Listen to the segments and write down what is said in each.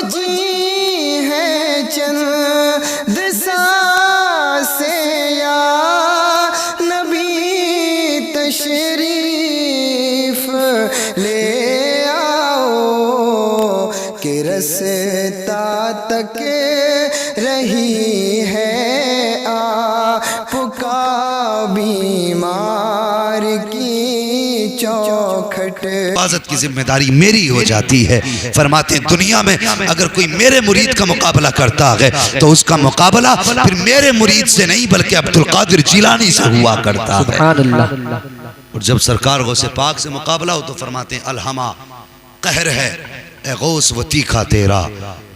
जी है चंद सांसें या नबी तशरीफ ले आओ कि रस्ता तक रही है आपका बीमार की चौखट। हिफाजत की जिम्मेदारी मेरी हो जाती है। फरमाते दुनिया में अगर कोई मेरे मुरीद का मुकाबला करता है तो उसका मुकाबला फिर मेरे मुरीद से नहीं बल्कि अब्दुल कादिर जिलानी से हुआ करता है। और जब सरकार गौसे पाक से मुकाबला हो तो फरमाते हैं अलहमा कहर है ए गौस वो तीखा तेरा,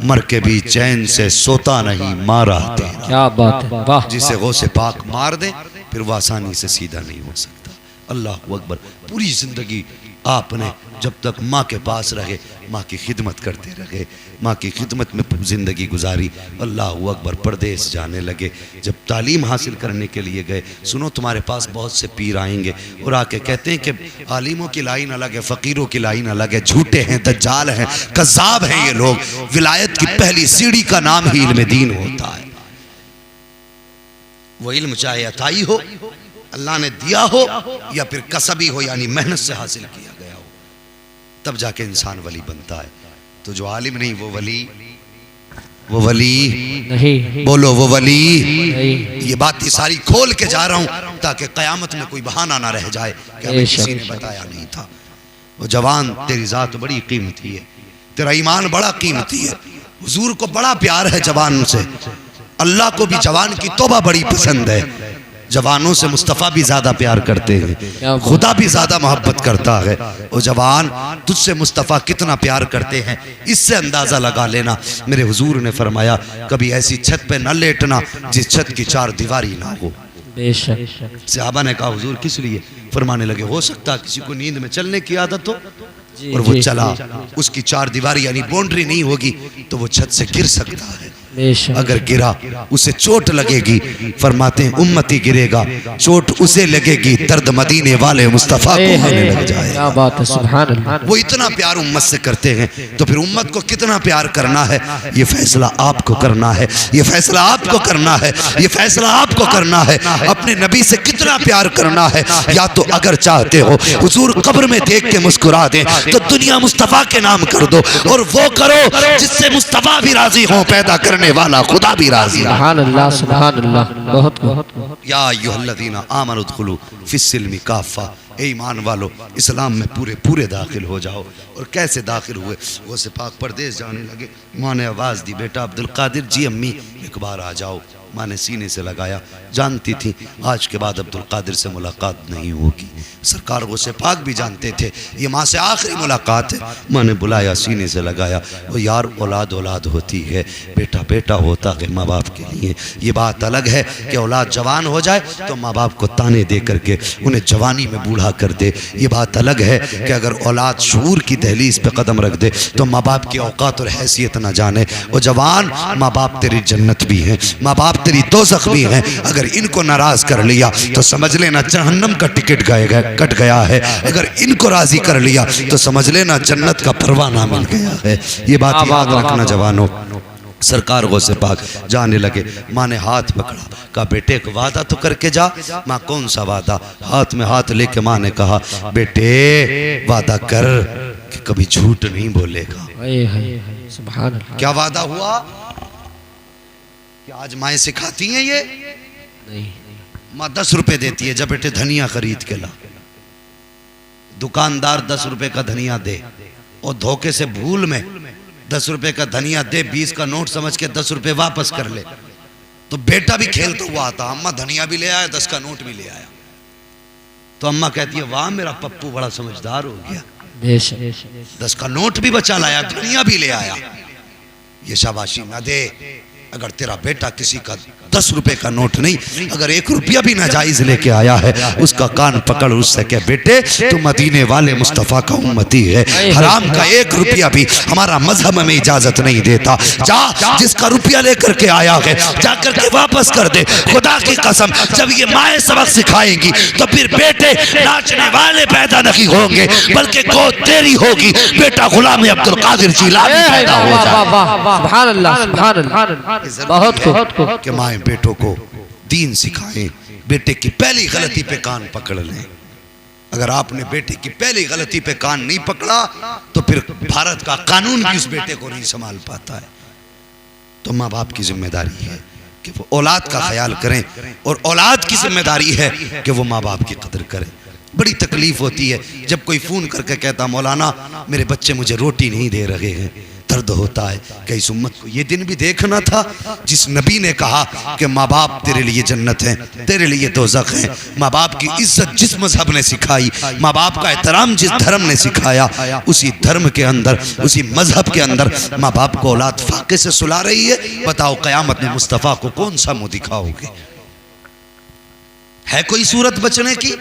मर के भी चैन से सोता नहीं मारा तेरा। क्या बात है, वाह। जिसे गौसे पाक मार दे फिर वो आसानी से सीधा नहीं हो सकता। अल्लाह अकबर। पूरी जिंदगी आपने जब तक माँ के पास रहे माँ की खिदमत करते रहे, माँ की खिदमत में ज़िंदगी गुजारी। अल्लाह अकबर। परदेश जाने लगे, जब तालीम हासिल करने के लिए गए, सुनो तुम्हारे पास बहुत से पीर आएंगे और आके कहते हैं कि आलिमों की लाइन अलग है, फ़कीरों की लाइन अलग है, झूठे हैं, दज्जाल हैं, कज़्ज़ाब हैं ये लोग। विलायत की पहली सीढ़ी का नाम ही इल्म दीन होता है। वो इल्म चाहे अताई हो, अल्लाह ने दिया हो, या फिर कसबी हो यानी मेहनत से हासिल किया गया हो, तब जाके इंसान वली बनता है। तो जो आलिम नहीं वो वली नहीं। बोलो वो वली नहीं। ये बात सारी खोल के जा रहा हूं ताकि कयामत में कोई बहाना ना रह जाए कि हमें किसी ने बताया नहीं था। वो जवान तेरी जात बड़ी कीमती है, तेरा ईमान बड़ा कीमती है, हुजूर को बड़ा प्यार है जवान से, अल्लाह को भी जवान की तौबा बड़ी पसंद है। जवानों से मुस्तफ़ा भी ज़्यादा प्यार करते हैं, खुदा भी ज़्यादा मोहब्बत करता है। वो जवान तुझसे मुस्तफ़ा कितना प्यार करते हैं इससे अंदाज़ा लगा लेना। मेरे हुजूर ने फरमाया कभी ऐसी छत पे न लेटना जिस छत की चार दीवारी ना हो। सहाबा ने कहा हुजूर किस लिए? फरमाने लगे हो सकता किसी को नींद में चलने की आदत हो और वो चला, उसकी चार दीवारी यानी बाउंड्री नहीं होगी तो वो छत से गिर सकता है। अगर गिरा उसे चोट लगेगी, फरमाते हैं उम्मती गिरेगा चोट उसे लगेगी, दर्द मदीने वाले मुस्तफ़ा को होने लग जाए। क्या बात है, सुभान अल्लाह। वो इतना प्यार उम्मत से करते हैं तो फिर उम्मत को कितना प्यार करना है ये फैसला आपको करना है, ये फैसला आपको करना है, ये फैसला आपको करना है। अपने नबी से कितना प्यार करना है, या तो अगर चाहते हो हुजूर कब्र में देख के मुस्कुरा दे तो दुनिया मुस्तफ़ा के नाम कर दो, और वो करो जिससे मुस्तफ़ा भी राजी हो, पैदा करने वाला खुदा भी राजी। सुभान अल्लाह, सुभान अल्लाह। बहुत या अय्युहल्लज़ीना आमनु उद्खुलू फिस्सिल्मि काफ़ा, ए ईमान वालो इस्लाम में पूरे पूरे दाखिल हो जाओ। और कैसे दाखिल हुए? वो से पाक परदेश जाने लगे, माँ ने आवाज़ दी बेटा अब्दुल कादिर जी अम्मी एक बार आ जाओ। माँ ने सीने से लगाया, जानती थी आज के बाद अब्दुल कादिर से मुलाकात नहीं होगी। सरकार वो से पाक भी जानते थे ये माँ से आखिरी मुलाकात है। माँ ने बुलाया, सीने से लगाया। वो यार औलाद औलाद होती है, बेटा बेटा होता है माँ बाप के लिए। ये बात अलग है कि औलाद जवान हो जाए तो माँ बाप को ताने दे करके उन्हें जवानी में बूढ़ा कर दे। ये बात अलग है कि अगर औलाद शऊर की दहलीज पे कदम रख दे तो माँ बाप की औकात और हैसियत न जाने। वो जवान माँ बाप तेरी जन्नत भी हैं, माँ बाप तेरी दोज़ख भी हैं। अगर इनको नाराज कर लिया तो समझ लेना जहन्नम का टिकट कट गया है, अगर इनको राजी कर लिया तो समझ लेना जन्नत का परवाना मिल गया है। ये बात याद रखना जवानों। सरकार गौसे पाक जाने लगे, माँ ने हाथ पकड़ा, कहा बेटे एक वादा तो करके जा। माँ कौन सा वादा? हाथ में हाथ लेके माँ ने कहा बेटे वादा कर कि कभी झूठ नहीं बोलेगा। सुभान अल्लाह। क्या वादा हुआ? क्या आज माएँ सिखाती हैं ये? नहीं। माँ 10 रुपए देती है, जब बेटे धनिया खरीद के ला। दुकानदार 10 रुपए का धनिया दे और धोखे से भूल में 10 रुपए का धनिया दे 20 का नोट समझ के 10 रुपए वापस कर ले, तो बेटा भी खेलता हुआ आता, अम्मा धनिया भी ले आया 10 का नोट भी ले आया। तो अम्मा कहती है वाह मेरा पप्पू बड़ा समझदार हो गया, 10 का नोट भी बचा लाया, धनिया भी ले आया। ये शाबाशी ना दे अगर तेरा बेटा किसी का 10 रुपए का नोट नहीं, अगर 1 रुपया भी नाजायज लेके आया है, उसका कान पकड़ उससे कह बेटे तू मदीने वाले मुस्तफ़ा का उम्मती है, हराम का 1 रुपया भी हमारा मजहब में इजाजत नहीं देता। जा, जिसका रुपया लेकर के आया है जाकर के वापस कर दे। खुदा की कसम, जब ये माएँ सबक सिखाएंगी तो फिर बेटे नाचने वाले पैदा नहीं होंगे, बल्कि गोद तेरी होगी, बेटा गुलाम अब्दुल कादिर जिलानी पैदा हो जाए। सुभान अल्लाह, सुभान अल्लाह। बहुत खूब। कि माएँ बेटों को दीन सिखाएं, बेटे की पहली गलती पे कान पकड़ लें। अगर आपने बेटे की पहली गलती पे कान नहीं पकड़ा तो फिर भारत का कानून भी उस बेटे को नहीं संभाल पाता है। तो माँ बाप की जिम्मेदारी है कि वो औलाद का ख्याल करें, और औलाद की जिम्मेदारी है कि वो माँ बाप की कदर करें। बड़ी तकलीफ होती है जब कोई फ़ोन करके कहता मौलाना मेरे बच्चे मुझे रोटी नहीं दे रहे हैं। दर्द होता है कि इस उम्मत को ये दिन भी देखना था जिस नबी ने कहा कि माँ बाप तेरे लिए जन्नत है, तेरे लिए दोज़ख है। माँ बाप की इज्जत जिस मजहब ने सिखाई, माँ बाप का एहतराम जिस धर्म ने सिखाया, उसी धर्म के अंदर, उसी मजहब के अंदर माँ बाप को औलाद फाके से सुला रही है। बताओ क़यामत में मुस्तफ़ा को कौन सा मुँह दिखाओगे? है कोई सूरत बचने की?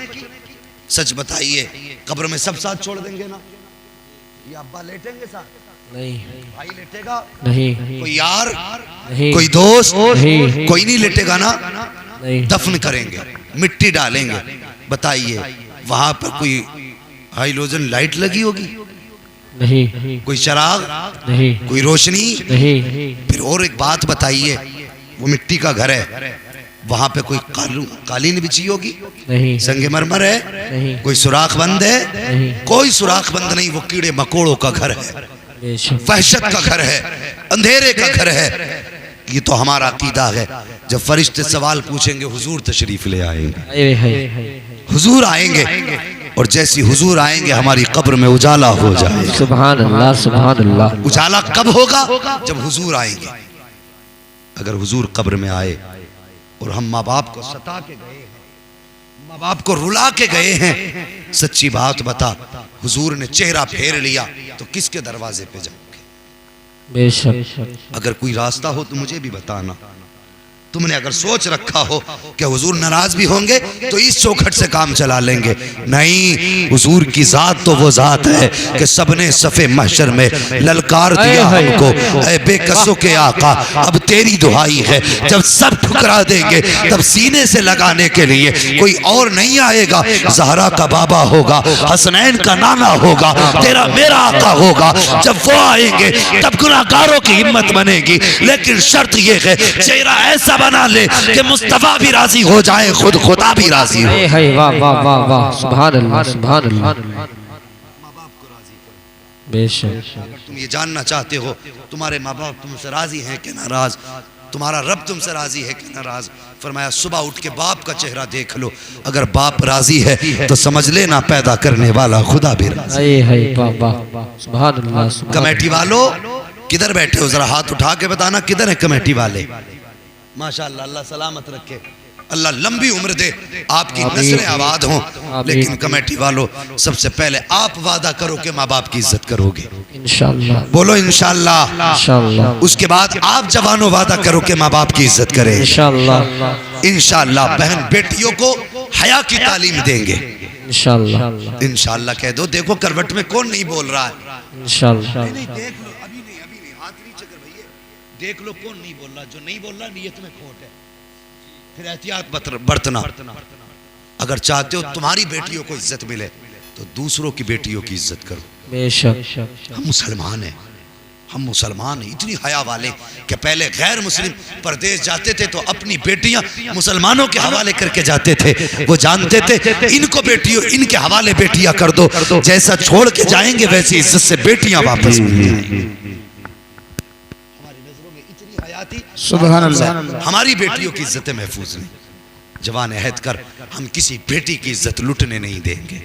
सच बताइए, कब्र में सब साथ छोड़ देंगे ना? ये अब्बा लेटेंगे साथ? नहीं। भाई लेटेगा? नहीं। कोई यार? नहीं। कोई दोस्त? नहीं। कोई नहीं लेटेगा ना? नहीं। दफन करेंगे, मिट्टी डालेंगे। बताइए वहां पर कोई हाइलोजन लाइट लगी होगी? नहीं। कोई चराग? नहीं। कोई रोशनी? नहीं। फिर और एक बात बताइए, वो मिट्टी का घर है, वहां पे कोई कालीन बिछी होगी? नहीं। संगमरमर है? नहीं। कोई सुराख बंद है? नहीं। कोई सुराख बंद नहीं। वो कीड़े मकोड़ों का घर है, बेशक। वहशत का घर है, अंधेरे का घर है। ये तो हमारा अकीदा है। जब फरिश्ते सवाल पूछेंगे हुजूर तशरीफ ले आएंगे, हुजूर आएंगे, और जैसी हुजूर आएंगे हमारी कब्र में उजाला हो जाए। सुभान अल्लाह, सुभान अल्लाह। उजाला कब होगा? जब हुजूर आएंगे। अगर हुजूर कब्र में आए और हम माँ बाप को सता के गए हैं, माँ बाप को रुला के गए हैं, सच्ची बात बता, हुजूर ने चेहरा फेर लिया तो किसके दरवाजे पे जाओगे? बेशक। अगर कोई रास्ता हो तो मुझे भी बताना। तुमने अगर सोच रखा हो कि हुजूर नाराज भी होंगे तो इस चौखट से काम चला लेंगे, नहीं। हुजूर की जात तो वो जात है कि सबने सफ़े महशर में ललकार दिया हमको, ऐ बेकसों के आका अब तेरी दुहाई है। जब सब ठुकरा देंगे तब सीने से लगाने के लिए कोई और नहीं आएगा। ज़हरा का बाबा होगा, हसनैन का नाना होगा, तेरा मेरा आका होगा। जब वो आएंगे तब गुनाहगारों की हिम्मत बनेगी, लेकिन शर्त ये है चेहरा ऐसा बना ले कि मुस्तफा भी राजी हो जाए, खुद खुदा भी राजी हो। वाह वाह वाह वाह, सुभान अल्लाह, सुभान अल्लाह। बेशक। तुम ये जानना चाहते हो तुम्हारे माँ बाप तुमसे राजी हैं कि नाराज, तुम्हारा रब तुमसे राजी है कि नाराज, फरमाया सुबह उठ के बाप का चेहरा देख लो। अगर बाप राजी है तो समझ लेना पैदा करने वाला खुदा भी राजी है। वाह वाह वाह, सुभान अल्लाह, सुभान। कमेटी वालों किधर बैठे हो? जरा हाथ उठा के बताना किधर है कमेटी वाले? माशाअल्लाह, अल्लाह सलामत रखे, अल्लाह लंबी उम्र दे, आपकी नस्लें आबाद हों। लेकिन कमेटी वालों, सबसे पहले आप वादा करो कि माँ बाप की इज्जत करोगे, इंशाअल्लाह। बोलो इंशाअल्लाह। इंशाअल्लाह। उसके बाद आप जवानों वादा करो कि माँ बाप की इज्जत करें, इंशाअल्लाह। इंशाअल्लाह। बहन बेटियों को हया की तालीम देंगे, इंशाअल्लाह। इंशाअल्लाह कह दो। देखो करवट में कौन नहीं बोल रहा है? इंशाअल्लाह। नहीं, देख लो, अभी नहीं, हाथ नीचे कर भैया, देख लो कौन नहीं बोल रहा। जो नहीं बोल रहा नियत में खोट है, फिर एहतियात बरतना। अगर चाहते हो तुम्हारी बेटियों को इज्जत मिले तो दूसरों की बेटियों की इज्जत करो। बेशक। हम मुसलमान हैं, हम मुसलमान हैं, इतनी हया वाले कि पहले गैर मुस्लिम परदेश जाते थे तो अपनी बेटियां मुसलमानों के हवाले करके जाते थे। वो जानते थे इनको बेटियों, इनके हवाले बेटियां कर दो, जैसा छोड़ के जाएंगे वैसी इज्जत से बेटियां वापस मिल जाएंगी। सुभान अल्लाह। हमारी बेटियों की इज्जतें महफूज नहीं। जवान अहद कर, हम किसी बेटी की इज्जत लुटने नहीं देंगे।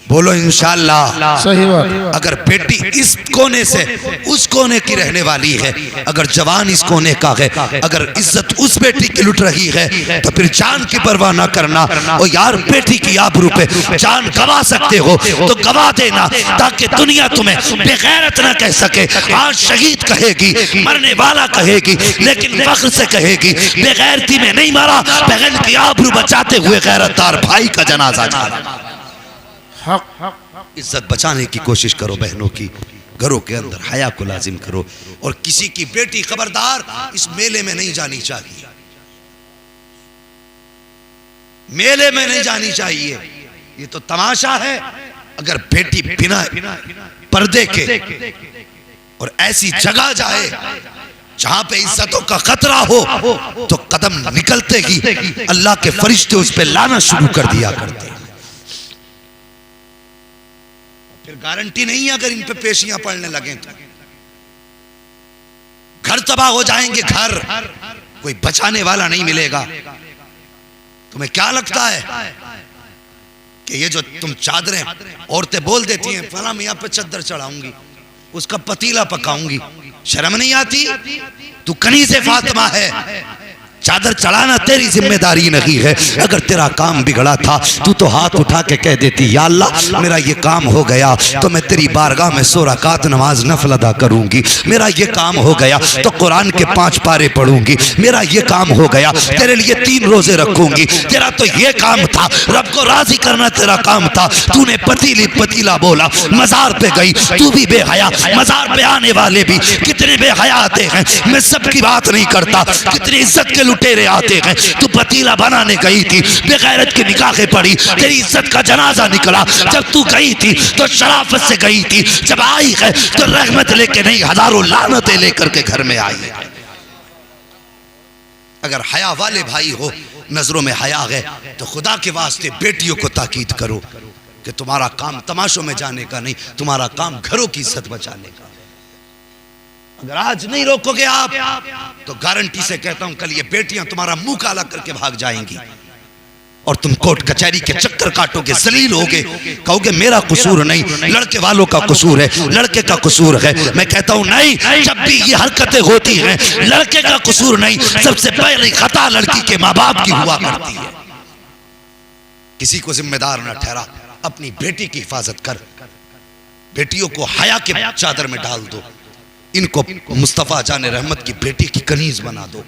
बोलो इंशाअल्लाह। सही बात। अगर बेटी इस कोने से उस कोने की रहने वाली है, अगर जवान इस कोने का है, अगर इज्जत उस बेटी की लुट रही है तो फिर जान की परवाह ना करना। और यार बेटी की आबरू पे जान गवा सकते हो तो गवा देना, ताकि दुनिया तुम्हें बेगैरत ना कह सके। आज शहीद कहेगी, मरने वाला कहेगी, लेकिन फख्र से कहेगी बेगैरती में नहीं मरा, बहन की आबरू बचाते हुए गैरतदार भाई का जनाजा जाना। इज्जत बचाने की कोशिश करो बहनों की, घरों के अंदर हया को लाजिम करो। और किसी की बेटी खबरदार इस मेले में नहीं जानी चाहिए, मेले में नहीं जानी चाहिए, ये तो तमाशा है। अगर बेटी बिना पर्दे के और ऐसी जगह जाए जहां पे इज्जतों का खतरा हो तो कदम निकलते ही अल्लाह के फरिश्ते उस पे लाना शुरू कर दिया करते। फिर गारंटी नहीं है अगर इन पे पेशियां पड़ने लगे तो घर तबाह हो जाएंगे, घर कोई बचाने वाला नहीं मिलेगा। तुम्हें क्या लगता है कि ये जो तुम चादरें औरतें बोल देती हैं फला मियां पे चद्दर चढ़ाऊंगी, उसका पतीला पकाऊंगी, शर्म नहीं आती? तू कनीज़े फातिमा है, चादर चढ़ाना तेरी जिम्मेदारी नहीं है। अगर तेरा काम बिगड़ा था तू तो हाथ उठा के कह देती या अल्लाह मेरा ये काम हो गया तो मैं तेरी बारगाह में 100 रकात नमाज नफल अदा करूंगी, मेरा ये काम हो गया तो कुरान के 5 पारे पढ़ूंगी, मेरा ये काम हो गया तेरे लिए 3 रोजे रखूंगी, तेरा तो ये काम था, रब को राजी करना तेरा काम था। तूने पतीला बोला, मजार पे गई, तू भी बेहया, मजार पे आने वाले भी कितने बेहया आते हैं, मैं सबकी बात नहीं करता, कितनी इज्जत के लुटेरे आते हैं। तू पतीला बनाने गई थी, बेगैरत की निकाहें पड़ी, तेरी इज्जत का जनाजा निकला। जब तू गई थी तो शराफत से गई थी, जब आई है तो रहमत लेके नहीं हजारों लानतें लेकर के घर में आई। अगर हया वाले भाई हो, नजरों में हया है तो खुदा के वास्ते बेटियों को ताकीद करो कि तुम्हारा काम तमाशों में जाने का नहीं, तुम्हारा काम घरों की इज्जत बचाने का। अगर आज नहीं रोकोगे आप तो गारंटी से कहता हूं कल ये बेटियां तुम्हारा मुंह काला करके भाग जाएंगी और तुम कोर्ट कचहरी के चक्कर काटोगे, जलील होगे, कहोगे मेरा कसूर नहीं, लड़के वालों का कसूर है, लड़के का कसूर है। मैं कहता हूं नहीं, जब भी ये हरकतें होती हैं लड़के का कसूर नहीं, सबसे पहले खता लड़की के माँ बाप की हुआ करती है। किसी को जिम्मेदार न ठहरा, अपनी बेटी की हिफाजत कर, बेटियों को हया के चादर में डाल दो, इनको मुस्तफ़ा जाने रहमत की बेटी की कनीज बना दो।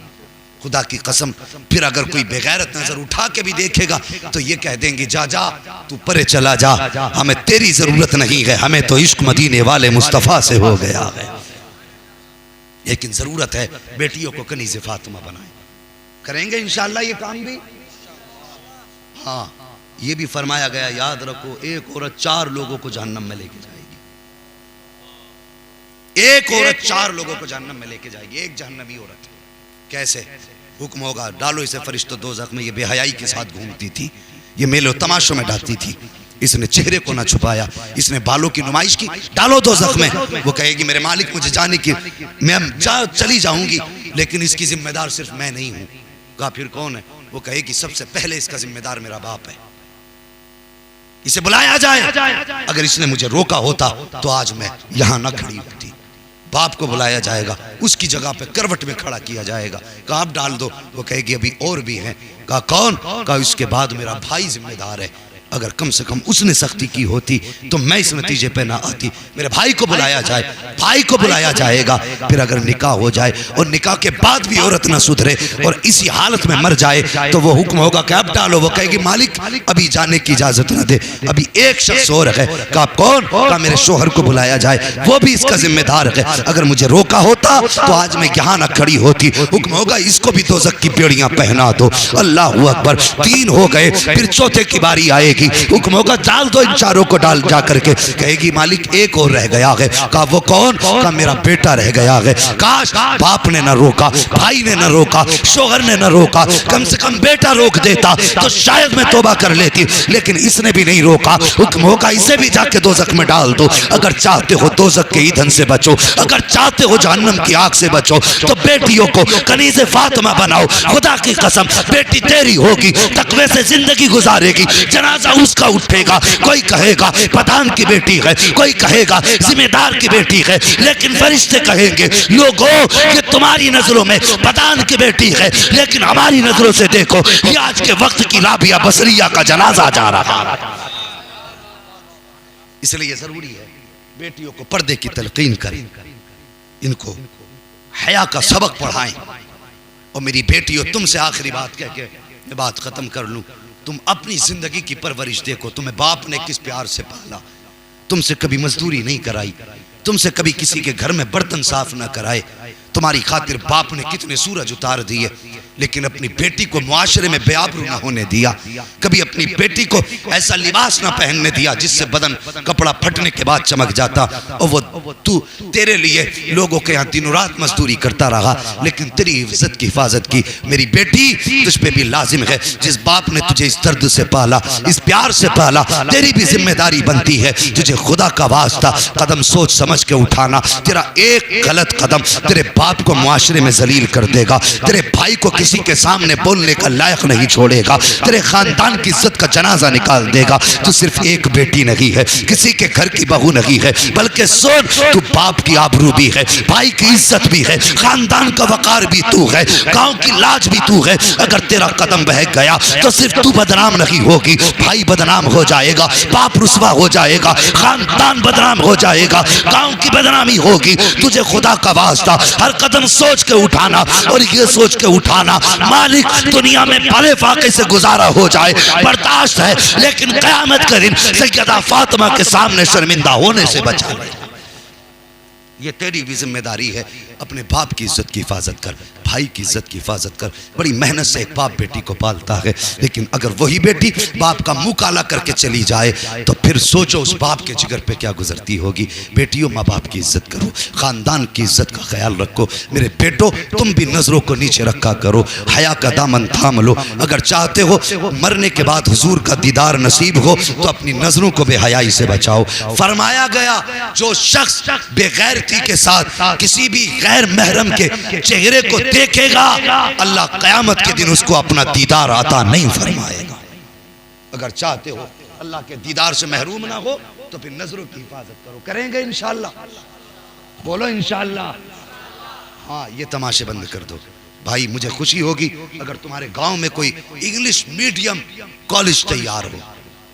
खुदा की कसम फिर अगर कोई बेगैरत नजर उठा के भी देखेगा तो ये कह देंगे जा जा तू परे चला जा, हमें तेरी जरूरत नहीं है, हमें तो इश्क मदीने वाले मुस्तफ़ा से हो गया है। लेकिन जरूरत है बेटियों को कनीज़े फातिमा बनाए। करेंगे इंशाअल्लाह ये काम भी। हाँ, ये भी फरमाया गया, याद रखो, एक औरत 4 लोगों को जहन्नम में लेके जाएगी, एक औरत 4 लोगों को जहन्नम में लेके जाएगी, एक जहन्नमी औरत। कैसे? हुक्म होगा डालो इसे फरिश्तों दोज़ख में। ये बेहयाई के साथ घूमती थी, ये मेले तमाशों में डालती थी, इसने चेहरे को ना छुपाया, इसने बालों की नुमाइश की, डालो दोज़ख में। वो कहेगी मेरे मालिक मुझे जाने की, मैं चली जाऊंगी, लेकिन इसकी जिम्मेदार सिर्फ मैं नहीं हूं। कहा फिर कौन है? वो कहेगी सबसे पहले इसका जिम्मेदार मेरा बाप है, इसे बुलाया जाए। अगर इसने मुझे रोका होता तो आज मैं यहां ना खड़ी होती। बाप को बुलाया जाएगा, उसकी जगह पे करवट में खड़ा किया जाएगा, कहा आप डाल दो। वो कहेगी अभी और भी हैं। कहा कौन? कहा इसके बाद मेरा भाई जिम्मेदार है, अगर कम से कम उसने सख्ती की होती तो मैं इस नतीजे पे ना आती। मेरे भाई को बुलाया जाए, भाई को बुलाया जाएगा। फिर अगर निकाह हो जाए और निकाह के बाद भी औरत ना सुधरे और इसी हालत में मर जाए तो वो हुक्म होगा कि अब डालो। वो कहेगी मालिक अभी जाने की इजाजत ना दे, अभी एक शख्स और है। कहा कौन? कहा मेरे शोहर को बुलाया जाए, वो भी इसका जिम्मेदार है। अगर मुझे रोका होता तो आज मैं यहाँ ना खड़ी होती। हुक्म होगा इसको भी दोज़ख की बेड़ियां पहना दो। अल्लाह अकबर। 3 हो गए, फिर चौथे की बारी आएगी, हुक्म होगा डाल दो इन 4 को। डाल जा करके कहेगी मालिक एक और रह गया है। कहा वो कौन? कहा मेरा बेटा रह गया है। काश बाप ने न रोका, भाई ने न रोका, शोहर ने न रोका, कम से कम बेटा रोक देता तो शायद मैं तौबा कर लेती, लेकिन इसने भी नहीं रोका। हुक्म होगा इसे भी जाके दोज़ख में डाल दो। अगर चाहते हो दोज़ख के ईंधन से बचो, अगर चाहते हो जहन्नम की आग से बचो तो बेटियों को कनीज़े फातिमा बनाओ। खुदा की कसम बेटी तेरी होगी, तकवे से जिंदगी गुजारेगी, जनाजा गुस्सा उसका उठेगा। कोई कहेगा पठान की बेटी है, कोई कहेगा जिम्मेदार की बेटी है, लेकिन फरिश्ते कहेंगे लोगों ये तुम्हारी नजरों में पठान की बेटी है, लेकिन हमारी नजरों से देखो ये आज के वक्त की राबिया बसरिया का जनाजा जा रहा है। इसलिए जरूरी है बेटियों को पर्दे की तलकीन करें, इनको हया का सबक पढ़ाएं। और मेरी बेटियों तुमसे आखिरी बात कह के मैं बात खत्म कर लूं, तुम अपनी जिंदगी की परवरिश देखो। तुम्हें बाप ने किस प्यार से पाला, तुमसे कभी मजदूरी नहीं कराई, तुमसे कभी किसी के घर में बर्तन साफ ना कराए। तुम्हारी खातिर बाप ने कितने सूरज उतार दिए, लेकिन अपनी बेटी को मुआशरे में बेआबरू ना होने दिया। कभी अपनी बेटी को ऐसा लिबास ना पहनने दिया जिससे बदन कपड़ा फटने के बाद चमक जाता। और वो तू तेरे लिए लोगों के यहाँ दिनों रात मजदूरी करता रहा, लेकिन तेरी इज्जत की हिफाजत की। मेरी बेटी तुझ पे भी लाजिम है, जिस बाप ने तुझे इस दर्द से पाला, इस प्यार से पाला, तेरी भी जिम्मेदारी बनती है तुझे खुदा का वास्ता कदम सोच समझ के उठाना। तेरा एक गलत कदम तेरे बाप को मुआशरे में जलील कर देगा, तेरे भाई को किसी के सामने बोलने का लायक नहीं छोड़ेगा, तेरे खानदान की इज्जत का जनाजा निकाल देगा। तू सिर्फ एक बेटी नहीं है, किसी के घर की बहू नहीं है, बल्कि सुन तू बाप की आबरू भी है, भाई की इज्जत भी है, खानदान का वकार भी तू है, गांव की लाज भी तू है। अगर तेरा कदम बहक गया तो सिर्फ तू बदनाम नहीं होगी, भाई बदनाम हो जाएगा, बाप रुसवा हो जाएगा, खानदान बदनाम हो जाएगा, गांव की बदनामी होगी। तुझे खुदा का वास्ता हर कदम सोच के उठाना, और ये सोच के उठाना मालिक दुनिया में भले फाके से गुजारा हो जाए बर्दाश्त है, लेकिन क़यामत के दिन सैयदा फातिमा के सामने शर्मिंदा होने से बचा ले। ये तेरी भी जिम्मेदारी है। अपने बाप की इज्जत की हिफाजत कर, भाई की इज्जत की हिफाजत कर। बड़ी मेहनत से एक बाप बेटी को पालता है, लेकिन अगर वही बेटी बाप का मुंह काला करके चली जाए तो फिर सोचो उस बाप के जिगर पे क्या गुजरती होगी। बेटियों माँ बाप की इज्जत करो, खानदान की इज्जत का ख्याल रखो। मेरे बेटो तुम भी नजरों को नीचे रखा करो, हया का दामन थाम लो। अगर चाहते हो मरने के बाद हुजूर का दीदार नसीब हो तो अपनी नजरों को बेहयाई से बचाओ। फरमाया गया जो शख्स बेगैरती के साथ किसी भी गैर महरम के चेहरे को देखेगा, अल्लाह क़यामत के दिन उसको अपना दीदार अता नहीं फरमाएगा। अगर चाहते हो अल्लाह के दीदार से महरूम ना हो तो फिर नजरों की हिफाजत करो। करेंगे इंशाअल्लाह, बोलो इंशाअल्लाह। हाँ, ये तमाशे बंद कर दो भाई। मुझे खुशी होगी अगर तुम्हारे गांव में कोई इंग्लिश मीडियम कॉलेज तैयार हो।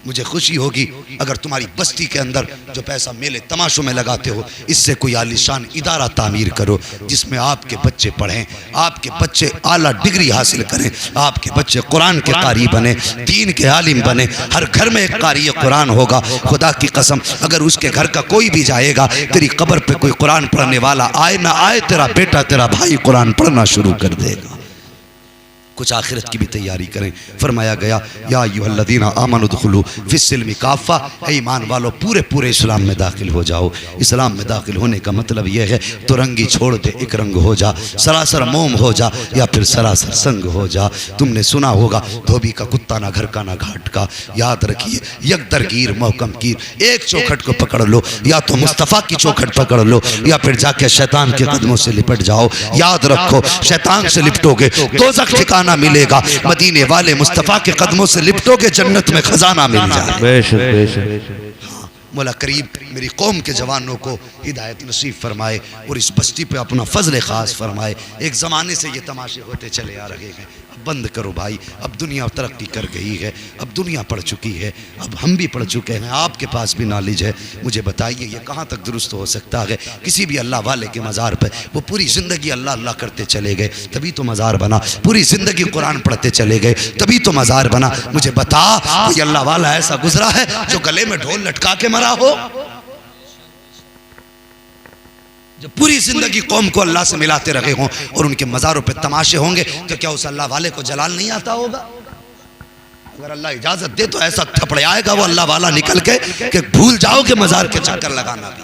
मुझे खुशी होगी अगर तुम्हारी बस्ती के अंदर जो पैसा मेले तमाशों में लगाते हो, इससे कोई आलीशान इदारा तामीर करो जिसमें आपके बच्चे पढ़ें, आपके बच्चे आला डिग्री हासिल करें, आपके बच्चे कुरान के कारी बने, दीन के आलिम बने। हर घर में एक कारी कुरान होगा। खुदा की कसम अगर उसके घर का कोई भी जाएगा, तेरी कब्र पे कोई कुरान पढ़ने वाला आए ना आए, तेरा बेटा तेरा भाई कुरान पढ़ना शुरू कर देगा। कुछ आखिरत की भी तैयारी करें। फरमाया गया या अय्युहल्लज़ीना आमनु दुखुलू फिस्सिल्मि काफ़ा, ईमान वालों पूरे पूरे इस्लाम में दाखिल हो जाओ। इस्लाम में दाखिल होने का मतलब यह है तो रंगी छोड़ दे, एक रंग हो जा, सरासर मोम हो जा या फिर सरासर संग हो जा। तुमने सुना होगा धोबी का कुत्ता ना घर का ना घाट का। याद रखिए यकदरगीर मोहकम कीर, एक चौखट को पकड़ लो, या तो मुस्तफ़ा की चौखट पकड़ लो या फिर जाके शैतान के कदमों से लिपट जाओ। याद रखो शैतान से लिपटोगे दोज़ख ठिकाना मिलेगा, मदीने वाले मुस्तफ़ा के कदमों से लिपटोगे जन्नत में खजाना मिल जाए। मौला करीब मेरी कौम के जवानों को हिदायत नसीब फरमाए और इस बस्ती पे अपना फजल ख़ास फरमाए। एक ज़माने से ये तमाशे होते चले आ रहे हैं, अब बंद करो भाई। अब दुनिया तरक्की कर गई है, अब दुनिया पढ़ चुकी है, अब हम भी पढ़ चुके हैं, आपके पास भी नॉलेज है। मुझे बताइए ये कहाँ तक दुरुस्त हो सकता है? किसी भी अल्लाह वाले के मज़ार पर वो पूरी ज़िंदगी अल्लाह अल्लाह करते चले गए, तभी तो मज़ार बना। पूरी ज़िंदगी कुरान पढ़ते चले गए, तभी तो मज़ार बना। मुझे बता कोई अल्लाह वाला ऐसा गुजरा है जो गले में ढोल लटका के मरा हो? जो पूरी जिंदगी कौम को अल्लाह से मिलाते रहे हों और उनके मज़ारों पे तमाशे होंगे तो क्या उस अल्लाह वाले को जलाल नहीं आता होगा? अगर अल्लाह इजाजत दे तो ऐसा थपड़े आएगा वो अल्लाह वाला निकल के कि भूल जाओगे मज़ार के चक्कर लगाना भी।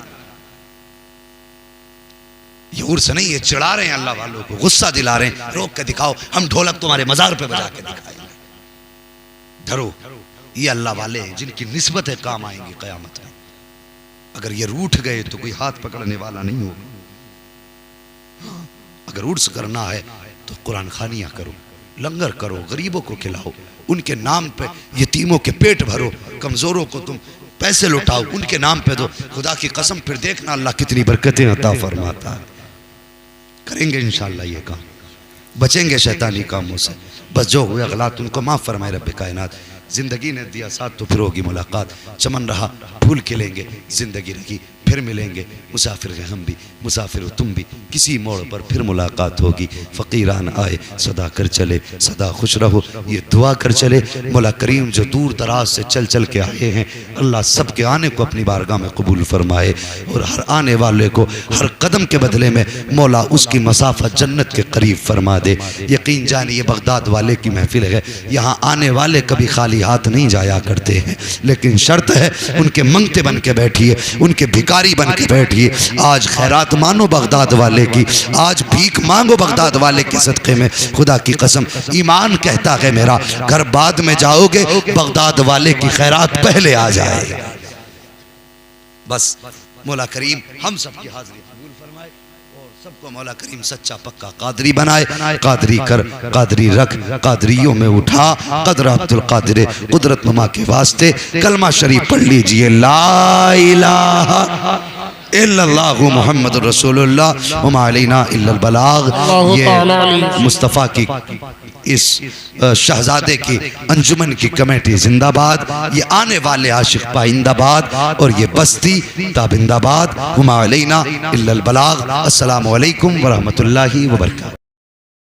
ये उर्स नहीं, ये चिढ़ा रहे हैं अल्लाह वालों को, गुस्सा दिला रहे हैं। रोक के दिखाओ, हम ढोलक तुम्हारे मज़ार पे बजा के दिखाएंगे। धरो, ये अल्लाह वाले हैं जिनकी निस्बतें काम आएंगी क़यामत में। अगर ये रूठ गए तो कोई हाथ पकड़ने वाला नहीं होगा। अगर उर्स करना है तो कुरान खानियाँ करो, लंगर करो, गरीबों को खिलाओ, उनके नाम पे यतीमों के पेट भरो, कमज़ोरों को तुम पैसे लुटाओ, उनके नाम पे दो। खुदा की कसम फिर देखना अल्लाह कितनी बरकतें अता फरमाता है। करेंगे इंशाअल्लाह ये काम, बचेंगे शैतानी कामों से। बस जो हुए गलत उनको माफ़ फरमाए रब्बे कायनात। ज़िंदगी ने दिया साथ तो फिर होगी मुलाकात, चमन रहा फूल खिलेंगे, ज़िंदगी रही फिर मिलेंगे। मुसाफिर हैं हम भी, मुसाफिर हो तुम भी, किसी मोड़ पर फिर मुलाकात होगी। फ़कीरान आए सदा कर चले, सदा खुश रहो, ये दुआ कर चले। मौला करीम जो दूर दराज से चल चल के आए हैं, अल्लाह सब के आने को अपनी बारगाह में कबूल फरमाए, और हर आने वाले को हर कदम के बदले में मौला उसकी मसाफत जन्नत के करीब फरमा दे। यकीन जानिए ये बगदाद वाले की महफिल है, यहाँ आने वाले कभी खाली हाथ नहीं जाया करते हैं, लेकिन शर्त है उनके मंगते बन के बैठिए, उनके भिखारी बन के बैठिए। आज खैरात मानो बगदाद वाले की, आज भीख मांगो बगदाद वाले के सदक़े में। खुदा की कसम ईमान कहता है मेरा, घर बाद में जाओगे बगदाद वाले की खैरात पहले आ जाए। बस मौला करीम हम सब की हाज़िरी कबूल फरमाए और सबको मौला करीम सच्चा पक्का कादरी बनाए। कादरी कर, कादरी रख, कादरियों में उठा, कदर अब्दुल कादिर कुदरत नुमा के वास्ते कलमा शरीफ पढ़ लीजिए, ला इलाहा इल्लल्लाहु मुहम्मदुर रसूलुल्लाह व मा अलैना इल्लल बलाग। ये मुस्तफ़ा की इस शहजादे की अंजुमन की कमेटी जिंदाबाद, ये आने वाले आशिक पाइंदाबाद, और ये बस्ती ताबिंदाबाद। व मा अलैना इल्लल बलाग। अस्सलामु अलैकुम व रहमतुल्लाहि व बरकातहू।